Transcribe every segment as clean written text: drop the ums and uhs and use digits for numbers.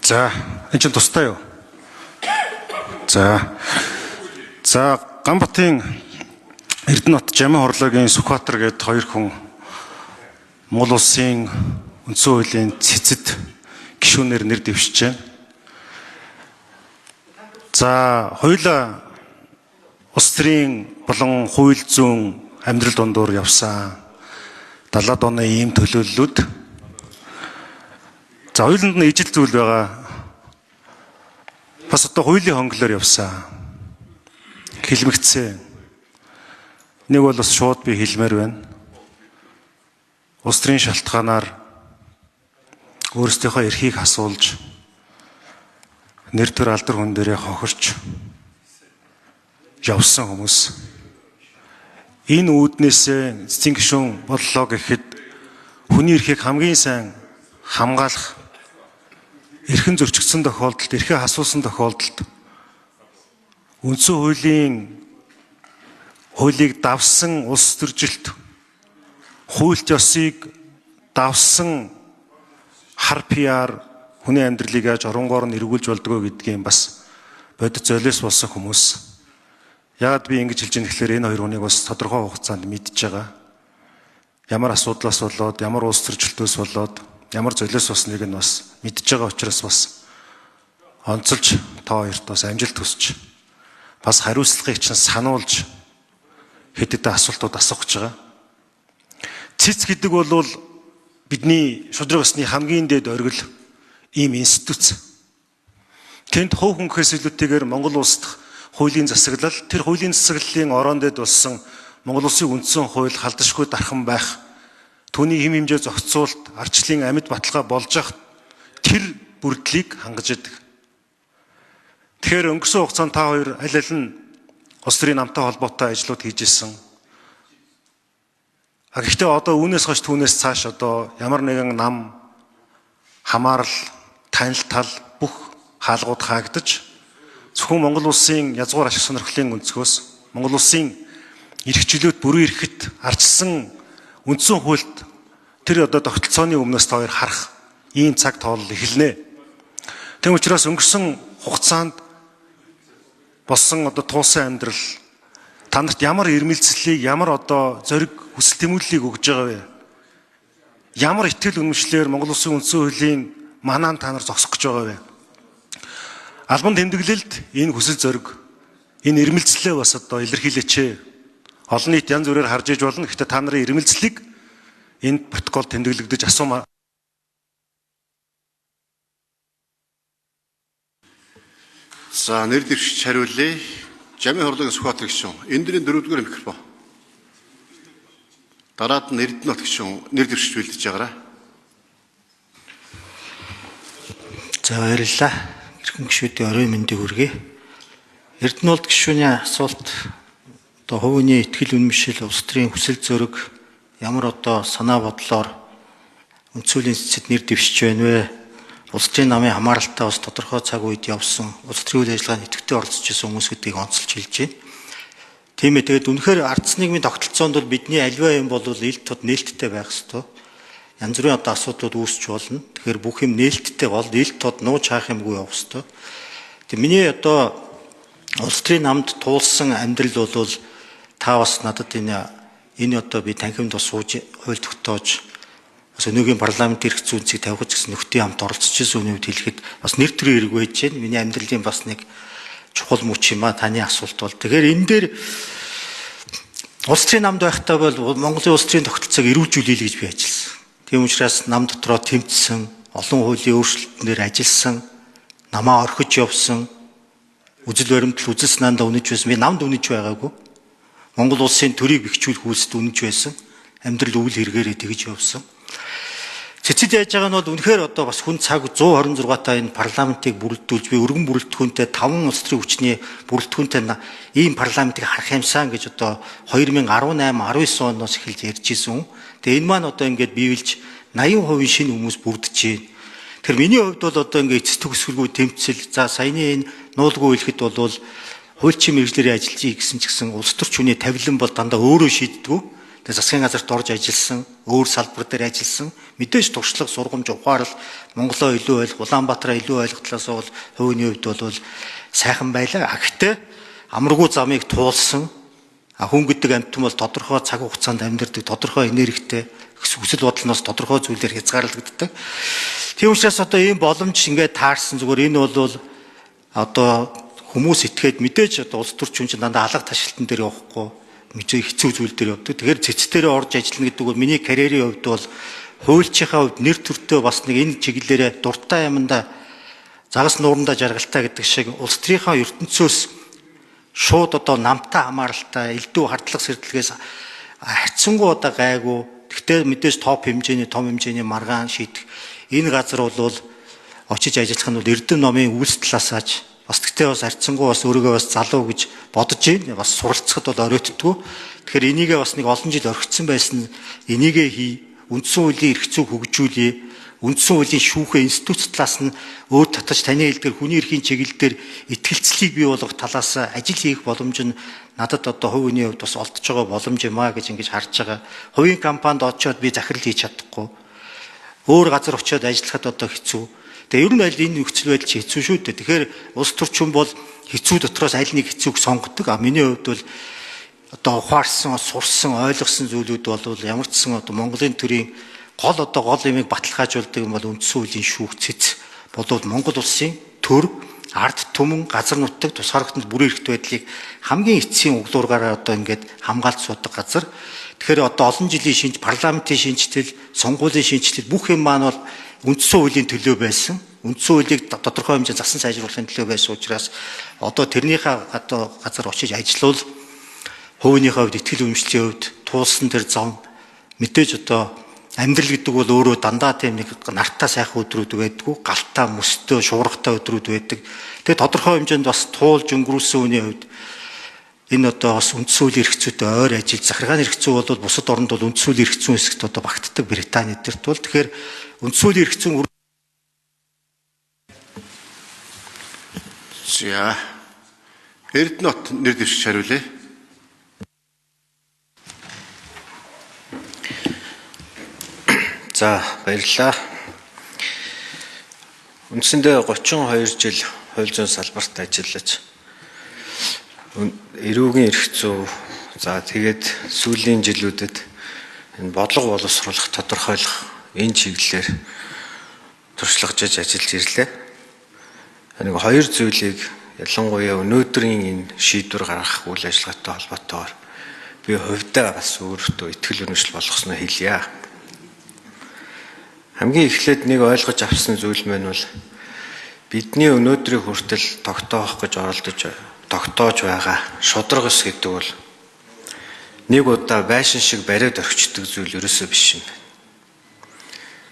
За, энэ чинь тустай юу? За, Ганбатын Эрдэнэт Жамин хорлоогийн Сүхбаатар гээд хоёр хүн Монгол улсын үндсэн хуулийн цэцэд гишүүнээр нэр дэвшиж байна. За, хоёулаа улс төрийн болон хууль зүйн амьдрал дундуур явсан 70-аад оны ийм төлөөллүүд. За, хоёуланд нь ижил зүйл байгаа. Бас одоо хуулийн хонглоор явсан. Хэлмэгцээ. Нэг бол бас шууд би хэлмээр байна. Улс төрийн шалтгаанаар өөрсдийнхөө эрхийг асуулж нэр төр алдар хүн дээрээ хохирч явсан хүмүүс. Энэ үүднээсээ эцсийн гишүүн боллоо гэхэд хүний эрхийг хамгийн сайн хамгаалах, эрхэн зөрчигдсөн тохиолдолд, эрхээ асуусан тохиолдолд үндсэн хуулийг давсан улс төржилт, хуульч ёсыг давсан хар PR хүний амьдралыг яаж оронгоор нь эргүүлж болдгоо гэдгийг бас бодит золиос болсон хүмүүс. Яагаад би ингэж хэлж байгаа гэхээр энэ хоёр хүнийг бас тодорхой хугацаанд мэдж байгаа. Ямар асуудлаас болоод, ямар улс төржилтөөс болоод, ямар золиос болсныг нь бас мэдж байгаа учраас бас онцолж та хоёрт бас амжилт хүсэж, бас хариуцлагыг чинь сануулж хэд хэдэн асуултууд асуух гэж байгаа. ЦЭЦ гэдэг бол бидний шудраг ёсны хамгийн дээд оргил ийм институт. Тэнд хувь хүнхээс илүүтэйгээр Монгол улс дахь хуулийн засаглал, тэр хуулийн засаглалын орон дэд болсон Монгол улсын үндсэн хууль халдашгүй дархан байх, түүний хэм хэмжээ зохицуулт, ардчлалын амьд баталгаа болж явах тэр бүрдлийг хангаж идэг. Тэгэхээр өнгөрсөн хугацаанд та хоёр аль аль нь улс төрийн намтай холбоотой ажлууд хийж ирсэн. Гэхдээ одоо үүнээс хойш түүнээс цааш одоо ямар нэгэн нам, хамаарал, танил тал бүх хаалгууд хаагдаж зөвхөн Монгол улсын язгуур ашиг сонирхлын өнцгөөс Монгол улсын эрх чөлөөт бүрэн эрхэт арчилсан үндсэн хуульд тэр одоо тогтолцооны өмнөөс та хоёр харах ийм цаг тоолол эхэлнэ. Тэм учраас өнгөрсөн хугацаанд болсон одоо туулсан амьдрал та нарт ямар ирмэлцлийг, ямар одоо зориг хүсэл тэмүүллийг өгж байгаа вэ? Ямар итгэл үнэмшлэр Монгол улсын үндсэн хуулийн манаан та нар зогсох гэж байгаа вэ? Албан тэмдэглэлд энэ хүсэл зориг, энэ ирмэлцлээ бас одоо илэрхийлээч. Олон нийт янз бүрээр харж иж болно. Гэхдээ та нарын ирмэлцлийг энэ протокол тэмдэглэгдэж асуумаар. За, нэр дэвшиж хариулъя. Жамин хорлоогийн Сүхбаатар гишүүн. Эндрийн 4-р микрофон. Дараад нь Эрдэнэт гишүүн нэр дэвшиж бэлдэж байгаарай. За, баярлалаа. Эрхэм гишүүдийн орой мэндийг хүргэе. Эрдэнэт гишүүний асуулт одоо хувийн итгэл үнэмшил, улс төрийн хүсэл зориг ямар одоо санаа бодлоор үндсүүлийн цэцэд нэр дэвшиж байна вэ? Улс төрийн намын хамааралтай бас тодорхой цаг үед явсан улс төрийн үйл ажиллагаанд идэвхтэй оролцож байсан хүмүүсүүдийг онцолж хэлж байна. Тийм ээ, тэгээд үнэхээр ардс нийгмийн тогтолцоонд бол бидний аливаа юм бол ил тод нээлттэй байх ёстой. Янз бүрийн одоо асуудлууд үүсч болно. Тэгэхээр бүх юм нээлттэй бол ил тод нууж хаах юмгүй явах ёстой. Тэгээд миний одоо улс төрийн намд туулсан амьдрал бол та бас надад энэ одоо би танхимд бас сууж хууль тогтоож бас өнөөгийн парламент эрх зүйнцийг тавих гэсэн нөхдийн хамт оролцож ирсэн үнэнд хэлэхэд бас нэр төрийн эрг байж байна. Миний амьдралын бас нэг чухал мөч юм а таны асуулт бол. Тэгэхээр энэ дээр улс төрийн намд байхдаа бол Монголын улс төрийн тогтолцоог эрүүлжүүлэе гэж би ажилласан. Тийм учраас нам дотроо тэмцсэн, олон хуулийн өөрчлөлтөөр ажилласан, намаа орхиж явсан, үзэл баримтлал үзэл санаандаа үнэж байсан. Би намд үнэж байгаагүй. Монгол улсын төрийг бэхжүүлэх үйлсэд үнэж байсан. Амьдрал үйл хэрэгээрээ тэгж явсан. Цэцэд яаж байгаа нь бол үнэхээр одоо бас хүн цаг 126 та энэ парламентыг бүрэлдүүлж би өргөн бүрэлдэхүүнтэй 5 улс төрийн хүчний бүрэлдэхүүнтэй ийм парламентыг харах юмсан гэж одоо 2018 19 оноос эхэлж ярьж ирсэн. Тэгээ энэ маань одоо ингээд биелж 80% шинэ хүмүүс бүрдэж байна. Тэгэхээр миний хувьд бол одоо ингээд эцэс төгсгөлгүй тэмцэл, за саяны энэ нуулгүй хэлэхэд бол хуульчийн мэргэжлэрийн ажилчийг гэсэн ч гэсэн улс төрч хүний тавилан бол дандаа өөрөө шийддэг. Тэгээ засгийн газарт орж ажилласан, өөр салбар дээр ажилласан, мэдээж туршлага, сургамж, ухаарал Монголоо илүү ойлгох, Улаанбаатараа илүү ойлгох талаас бол хувийн хувьд бол сайхан байлаа. Гэхдээ амаргүй замыг туулсан хүн гэдэг амьтан бол тодорхой цаг хугацаанд амьдардаг, тодорхой энергитэй, хүсэл бодлоноос тодорхой зүйлээр хязгаарлагддаг. Тийм учраас одоо ийм боломж ингээд таарсан зүгээр энэ бол одоо хүмүүс итгээд мэдээж одоо улс төрч хүн чинь дандаа алга ташилтан дээр явахгүй мэдээ хэцүү зүйл дээр явдаг. Тэгэхээр цэцтэрээ орж ажиллана гэдэг бол миний карьерийн хувьд бол хуульчийнхаа хувьд нэр төртөө бас нэг энэ чиглэлээрээ дуртай юмдаа загас нуурандаа жаргалтай гэдэг шиг улс төрийнхаа ертөнцөөс шууд одоо намтай хамааралтай элдв хардлага сэрдэлгээс хайцсангуу одоо гайгүй. Гэхдээ мэдээж том хэмжээний маргаан шийдэх энэ газар бол очиж ажиллах нь бол Эрдэм номын үйлс талаасааж бас тэгтээ бас харьцангуй бас өөрийгөө бас залуу гэж бодож байна. Бас суралцахад бол оройтдгүй. Тэгэхээр энийгээ бас нэг олон жил орхицсан байсан. Энийгээ хий. Үндсэн хуулийн эрх зүйг хөгжүүлье. Үндсэн хуулийн шүүхээ институт талаас нь өөр татаж таны хэлдгээр хүний эрхийн чиглэлээр итгэлцлийг бий болгох талаас ажил хийх боломж нь надад одоо хувийн хувьд бас олдож байгаа боломж юм аа гэж ингэж харж байгаа. Хувийн компанид очиод би захирал хийж чадахгүй. Өөр газар очиод ажиллахад одоо хэцүү. Тэгээ ер нь аль энэ нөхцөл байдал чи хэцүү шүү дээ. Тэгэхээр улс төрчин бол хэцүү дотроос аль нэг хэцүүг сонгодог. Миний хувьд бол одоо ухаарсан, сурсан, ойлгосон зүйлүүд бол ямар ч сан одоо Монголын төрийн гол юмыг баталгаажуулдаг юм бол үндсэн хуулийн шүүх цэц болоод Монгол улсын төр, ард түмэн, газар нутаг, тусгаархтанд бүрэн эрхт байдлыг хамгийн эцсийн углуургаараа одоо ингээд хамгаалж суудаг газар. Тэгэхээр одоо олон жилийн парламентын шинжтэл, сонгуулийн шинжтэл бүх юм маань бол үндсэн хуулийн төлөө байсан. Үндсэн хуулийг тодорхой хэмжээнд засан сайжруулахын төлөө байсан учраас одоо тэрнийхээ газар очиж ажиллавал хувийнхаа хувьд итгэл үнэмшлийн хувьд туулсан тэр зам мэдээж одоо амьдрал гэдэг бол өөрөө дандаа тийм нэг нартаа сайхан өдрүүд байдгүй, галтаа, мөстөө, шуургатай өдрүүд байдаг. Тэгээ тодорхой хэмжээнд бас туулж өнгөрүүлсэн хүний хувьд энэ одоо бас үндсэн хуулийн эрх зүйтэй ойр ажил, захиргааны эрх зүй бол бусад орнд бол үндсэн хуулийн эрх зүйн хэсэгт одоо багтдаг Британи дээр тул. Тэгэхээр үндсэн хуулийн эрх зүйн За Эрдэнэт нэр дэвшиж хариулъя. За баярлалаа. Үндсэндээ 32 жил хууль зүйн салбарт ажиллаж эрүүгийн эрх зүй тэгээд сүүлийн жилүүдэд энэ бодлого боловсруулах, тодорхойлох энэ чиглэлээр туршлагажж ажиллаж ирлээ. Нэг хоёр зүйлийг ялангуяа өнөөдрийн энэ шийдвэр гаргах үйл ажиллагаатай холбоотойгоор би хувьдаа бас өөртөө итгэл үнэмшил болгосноо хэлье. Хамгийн эхлээд нэг ойлгож авсан зүйл маань бол бидний өнөөдрийн хүртэл тогтоох гэж тогтоож байгаа шударга ус гэдэг бол нэг удаа байшин шиг бариад орхичдаг зүйл ерөөсөө биш юм байна.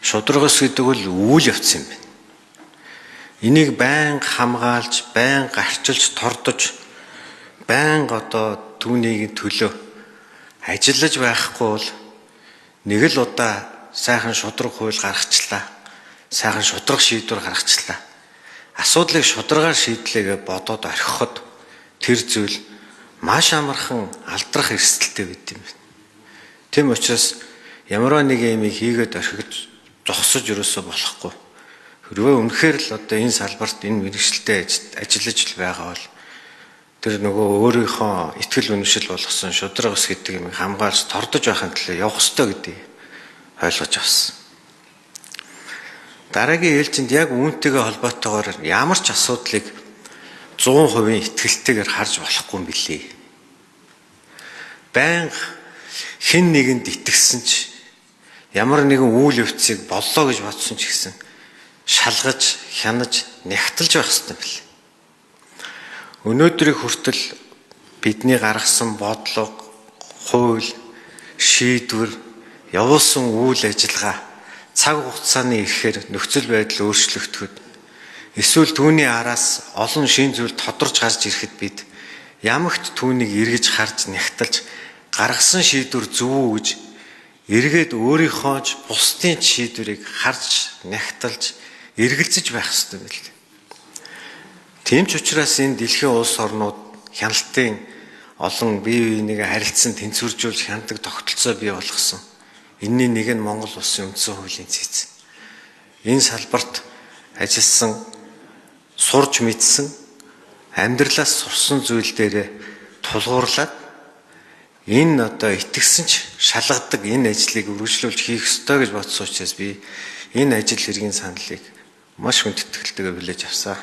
Шударга ус гэдэг бол үйл явц юм байна. Энийг байнга хамгаалж, байнга гарчилж, тордож, байнга одоо түүнийг төлөө ажиллаж байхгүй бол нэг л удаа сайхан шударга хууль гаргачлаа. Сайхан шударга шийдвэр гаргачлаа. Асуудлыг шударгаар шийдлээгээ бодоод орхиход тэр зүйл маш амархан алдрах эрсдэлтэй байд юм байна. Тэм учраас ямар нэг юм хийгээд орхиж зогсож ерөөсөө болохгүй. Хэрвээ үнэхээр л одоо энэ салбарт энэ мэргэжилтэд ажиллаж байгаа бол тэр нөгөө өөрийнхөө итгэл үнэмшил болгосон шударга ус гэдэг юм хамгаалж тордож байхын төлөө явах ёстой гэдэг ойлгож авсан. Дараагийн ээлжинд яг үүнтэйгээ холбоотойгоор ямар ч асуудлыг 100% итгэлтэйгээр харж болохгүй юм билээ. Байнга хэн нэгэнд итгэсэн ч ямар нэгэн үйл явцыг боллоо гэж бодсон ч гэсэн шалгаж, хянаж, нягтлж байх хэрэгтэй юм билээ. Өнөөдрийг хүртэл бидний гаргасан бодлого, хууль, шийдвэр, явуулсан үйл ажиллагаа цаг хугацааны ихээр нөхцөл байдал өөрчлөгдөхөд эсвэл түүний араас олон шин зүйл тодорч гарч ирэхэд бид ямагт түүнийг эргэж харж нягтлж гаргасан шийдвэр зөв үү гэж эргээд өөрийнхөө ч бусдын шийдвэрийг харж нягтлж эргэлзэж байх ёстой байл. Тийм ч учраас энэ дэлхийн улс орнууд хяналтын олон бие биенийг харилцан тэнцвэржүүлж хяндаг тогтолцоо бий болгосон. Энэний нэг нь Монгол Улсын үндсэн хуулийн цэц. Энэ салбарт ажилласан, сурж мэдсэн, амьдралаас сурсан зүйл дээр тулгуурлаад энэ одоо итгэсэн ч шалгадаг энэ ажлыг үргэлжлүүлж хийх ёстой гэж бодсон учраас би энэ ажил хэргийн саналыг маш хүнд итгэлтэйгээр хүлээж авсан.